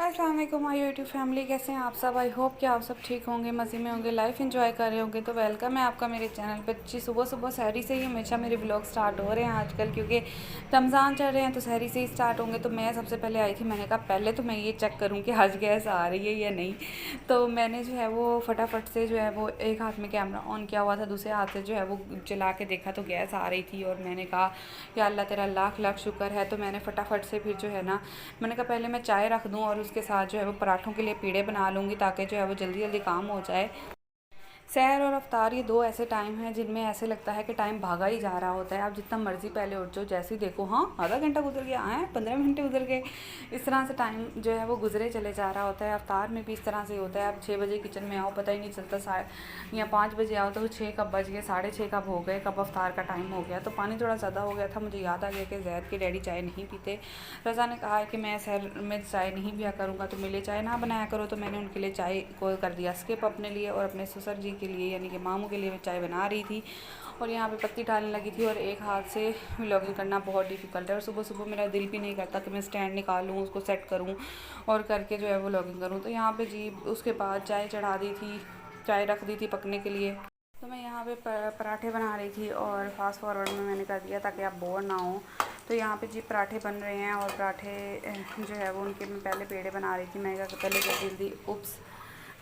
अस्सलाम वालेकुम my YouTube family, कैसे हैं आप सब। आई होप कि आप सब ठीक होंगे, मज़े में होंगे, लाइफ एंजॉय कर रहे होंगे। तो वेलकम है आपका मेरे चैनल पर। जी सुबह सुबह सहरी से ही हमेशा मेरे व्लॉग स्टार्ट हो रहे हैं आजकल, क्योंकि रमज़ान चल रहे हैं तो सहरी से ही स्टार्ट होंगे। तो मैं सबसे पहले आई थी, मैंने कहा पहले तो मैं ये चेक करूँ कि आज गैस आ रही है या नहीं। तो मैंने जो है वो फटाफट से जो है वो एक हाथ में कैमरा ऑन किया हुआ था, दूसरे हाथ से जो है वो चला के देखा तो गैस आ रही थी। और मैंने कहा या अल्लाह तेरा लाख लाख शुक्र है। तो मैंने फटाफट से फिर जो है ना, मैंने कहा पहले मैं चाय रख दूँ और उसके साथ जो है वो पराठों के लिए पीड़े बना लूँगी, ताकि जो है वो जल्दी जल्दी काम हो जाए। सहर और अफ्तार ये दो ऐसे टाइम हैं जिनमें ऐसे लगता है कि टाइम भागा ही जा रहा होता है। आप जितना मर्ज़ी पहले उठ जाओ, जैसे ही देखो हाँ आधा घंटा गुजर गया, आए 15 घंटे गुजर गए। इस तरह से टाइम जो है वो गुजरे चले जा रहा होता है। अफ्तार में भी इस तरह से होता है। आप 6 बजे किचन में आओ, पता ही नहीं चलता, या 5 बजे आओ तो 6 कब बज गए, 6:30 कब हो गए, कब अफ्तार का टाइम हो गया। तो पानी थोड़ा ज़्यादा हो गया था। मुझे याद आ गया कि जैद के डैडी चाय नहीं पीते। रज़ा ने कहा है कि मैं सहर में चाय नहीं पिया करूँगा, तो मेरे लिए चाय ना बनाया करो। तो मैंने उनके लिए चाय को कर दिया स्किप, अपने लिए और अपने ससुर जी के लिए यानी कि मामू के लिए मैं चाय बना रही थी। और यहाँ पे पत्ती डालने लगी थी। और एक हाथ से व्लॉगिंग करना बहुत डिफ़िकल्ट है, और सुबह सुबह मेरा दिल भी नहीं करता कि मैं स्टैंड निकालूँ, उसको सेट करूँ और करके जो है वो व्लॉगिंग करूँ। तो यहाँ पे जी उसके बाद चाय चढ़ा दी थी, चाय रख दी थी पकने के लिए। तो मैं यहाँ पे पराठे बना रही थी और फास्ट फॉरवर्ड में मैंने कर दिया ताकि आप बोर ना हो। तो यहाँ पे जी पराठे बन रहे हैं, और पराठे जो है वो उनके मैं पहले पेड़े बना रही थी। मैं क्या पहले जल्दी जल्दी उप्स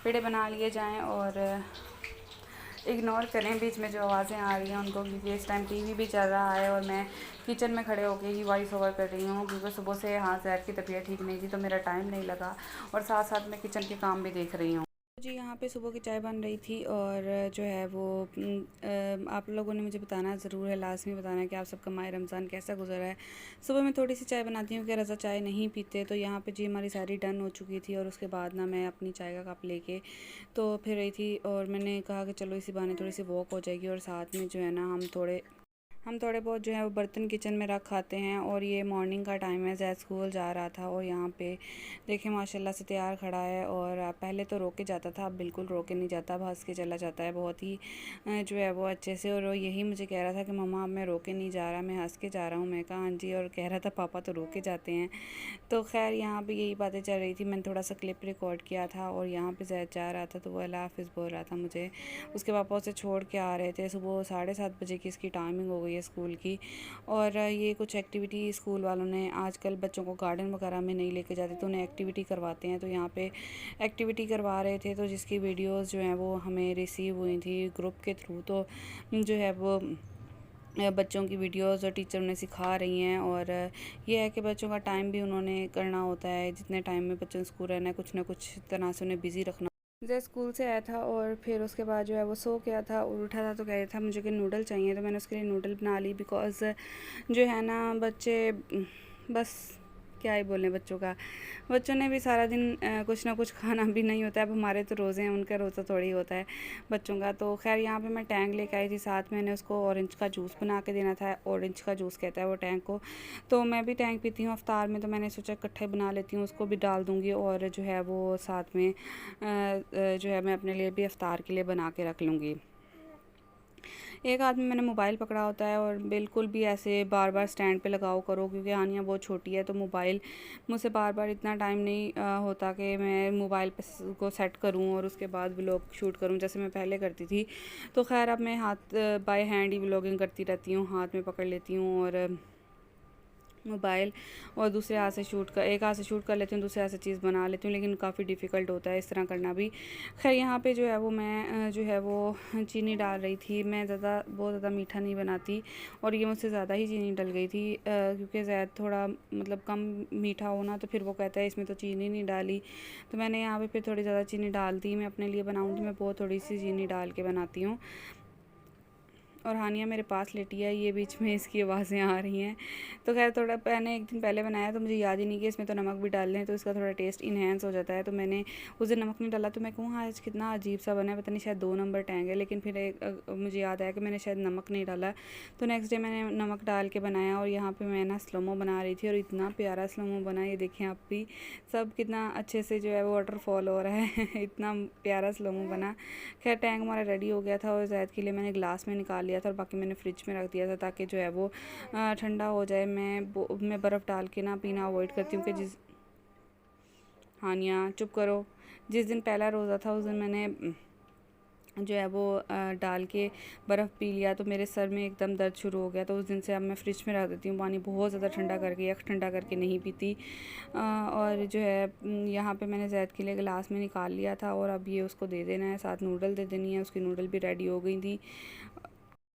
पेड़े बना लिए जाएं, और इग्नोर करें बीच में जो आवाज़ें आ रही हैं उनको, क्योंकि इस टाइम टीवी भी चल रहा है और मैं किचन में खड़े होकर ही वॉइस ओवर कर रही हूँ, क्योंकि सुबह से हाँ जहर की तबीयत ठीक नहीं थी तो मेरा टाइम नहीं लगा, और साथ साथ मैं किचन के काम भी देख रही हूँ। जी यहाँ पे सुबह की चाय बन रही थी, और जो है वो आप लोगों ने मुझे बताना ज़रूर है, लाजमी बताना है कि आप सबका माह रमज़ान कैसा गुजरा है। सुबह मैं थोड़ी सी चाय बनाती हूँ कि रज़ा चाय नहीं पीते। तो यहाँ पे जी हमारी सारी डन हो चुकी थी, और उसके बाद ना मैं अपनी चाय का कप लेके तो फिर रही थी, और मैंने कहा कि चलो इसी बहाने थोड़ी सी वॉक हो जाएगी, और साथ में जो है ना हम थोड़े बहुत जो है वो बर्तन किचन में रख खाते हैं। और ये मॉर्निंग का टाइम है, जैद स्कूल जा रहा था, और यहाँ पे देखें माशाल्लाह से तैयार खड़ा है। और पहले तो रोके जाता था, अब बिल्कुल रोके नहीं जाता, अब हंस के चला जाता है बहुत ही जो है वो अच्छे से। और वो यही मुझे कह रहा था कि मम्मा अब मैं रोके नहीं जा रहा, मैं हंस के जा रहा हूँ। मैं कहा हाँ जी, और कह रहा था पापा तो रोके जाते हैं। तो खैर यहाँ पे यही बातें चल रही थी। मैंने थोड़ा सा क्लिप रिकॉर्ड किया था, और यहाँ पे जैद जा रहा था तो वो अल्लाह हाफ़िज़ बोल रहा था मुझे। उसके पापा उसे छोड़ के आ रहे थे। सुबह 7:30 बजे की इसकी टाइमिंग हो गई है स्कूल की। और ये कुछ एक्टिविटी स्कूल वालों ने, आजकल बच्चों को गार्डन वगैरह में नहीं लेके जाते तो उन्हें एक्टिविटी करवाते हैं। तो यहाँ पे एक्टिविटी करवा रहे थे, तो जिसकी वीडियोस जो हैं वो हमें रिसीव हुई थी ग्रुप के थ्रू। तो जो है वो बच्चों की वीडियोस और टीचर उन्हें सिखा रही हैं। और ये है कि बच्चों का टाइम भी उन्होंने करना होता है, जितने टाइम में बच्चों को स्कूल रहना है कुछ ना कुछ तरह से उन्हें बिज़ी रखना। जैसे स्कूल से आया था और फिर उसके बाद जो है वो सो गया था, और उठा था तो कह रहा था मुझे कि नूडल चाहिए। तो मैंने उसके लिए नूडल बना ली, बिकॉज़ जो है ना बच्चे बस क्या ही बोलें बच्चों का। बच्चों ने भी सारा दिन कुछ ना कुछ खाना भी नहीं होता है। अब हमारे तो रोज़े हैं, उनका रोज़ा थोड़ी होता है बच्चों का। तो खैर यहाँ पे मैं टैंग लेके आई थी, साथ मैंने उसको ऑरेंज का जूस बना के देना था। ऑरेंज का जूस कहता है वो टैंग को। तो मैं भी टैंग पीती हूँ अफ्तार में, तो मैंने सोचा इकट्ठे बना लेती हूँ, उसको भी डाल दूँगी। और जो है वो साथ में जो है मैं अपने लिए भी अफ्तार के लिए बना के रख लूँगी। एक हाथ में मैंने मोबाइल पकड़ा होता है, और बिल्कुल भी ऐसे बार बार स्टैंड पे लगाओ करो, क्योंकि आनिया बहुत छोटी है। तो मोबाइल मुझसे बार बार इतना टाइम नहीं होता कि मैं मोबाइल पे को सेट करूं और उसके बाद व्लॉग शूट करूं जैसे मैं पहले करती थी। तो खैर अब मैं हाथ बाय हैंड ही व्लॉगिंग करती रहती हूँ, हाथ में पकड़ लेती हूँ और मोबाइल, और दूसरे हाथ से शूट कर, एक हाथ से शूट कर लेती हूँ, दूसरे हाथ से चीज़ बना लेती हूँ, लेकिन काफ़ी डिफ़िकल्ट होता है इस तरह करना भी। खैर यहाँ पे जो है वो मैं जो है वो चीनी डाल रही थी। मैं बहुत ज़्यादा मीठा नहीं बनाती, और ये मुझसे ज़्यादा ही चीनी डल गई थी, क्योंकि ज़ैद थोड़ा मतलब कम मीठा होना, तो फिर वो कहता है इसमें तो चीनी नहीं डाली। तो मैंने यहाँ पे फिर थोड़ी ज़्यादा चीनी डाल दी। मैं अपने लिए बनाऊँगी, मैं बहुत थोड़ी सी चीनी डाल के बनाती हूँ। और हानिया मेरे पास लेटी है, ये बीच में इसकी आवाज़ें आ रही हैं। तो खैर थोड़ा मैंने एक दिन पहले बनाया, तो मुझे याद ही नहीं कि इसमें तो नमक भी डाल लें तो इसका थोड़ा टेस्ट इन्हेंस हो जाता है। तो मैंने उस दिन नमक नहीं डाला, तो मैं कहूँ आज कितना अजीब सा बना है, पता नहीं शायद 2 नंबर टैंग है। लेकिन फिर मुझे याद आया कि मैंने शायद नमक नहीं डाला, तो नेक्स्ट डे मैंने नमक डाल के बनाया। और यहाँ पर मैं ना स्लोमो बना रही थी, और इतना प्यारा स्लोमो बना, ये देखें आप भी सब कितना अच्छे से जो है वो वाटरफॉल हो रहा है इतना प्यारा स्लोमो बना। खैर टैंक हमारा रेडी हो गया था, और जैद के लिए मैंने ग्लास में निकाल लिया था, और बाकी मैंने फ्रिज में रख दिया था ताकि जो है वो ठंडा हो जाए। मैं बर्फ़ डाल के ना पीना अवॉइड करती हूँ कि हानिया चुप करो। जिस दिन पहला रोज़ा था उस दिन मैंने जो है वो डाल के बर्फ़ पी लिया तो मेरे सर में एकदम दर्द शुरू हो गया। तो उस दिन से अब मैं फ्रिज में रख देती हूँ पानी बहुत ज़्यादा ठंडा करके, या ठंडा करके नहीं पीती। और जो है यहाँ पे मैंने ज़ैद के लिए गिलास में निकाल लिया था और अब ये उसको दे देना है, साथ नूडल दे देनी है। उसकी नूडल भी रेडी हो गई थी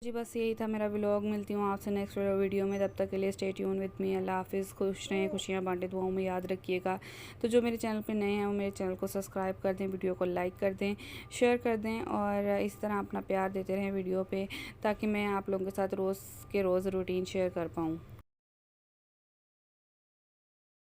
जी। बस यही था मेरा व्लॉग। मिलती हूँ आपसे नेक्स्ट वीडियो में, तब तक के लिए स्टे ट्यून विद मी। अल्लाह हाफिज़। खुश रहें, खुशियाँ बांटें, दुआओं में याद रखिएगा। तो जो मेरे चैनल पे नए हैं वो मेरे चैनल को सब्सक्राइब कर दें, वीडियो को लाइक कर दें, शेयर कर दें और इस तरह अपना प्यार देते रहें वीडियो पे, ताकि मैं आप लोगों के साथ रोज़ के रोज़ रूटीन शेयर कर पाऊँ।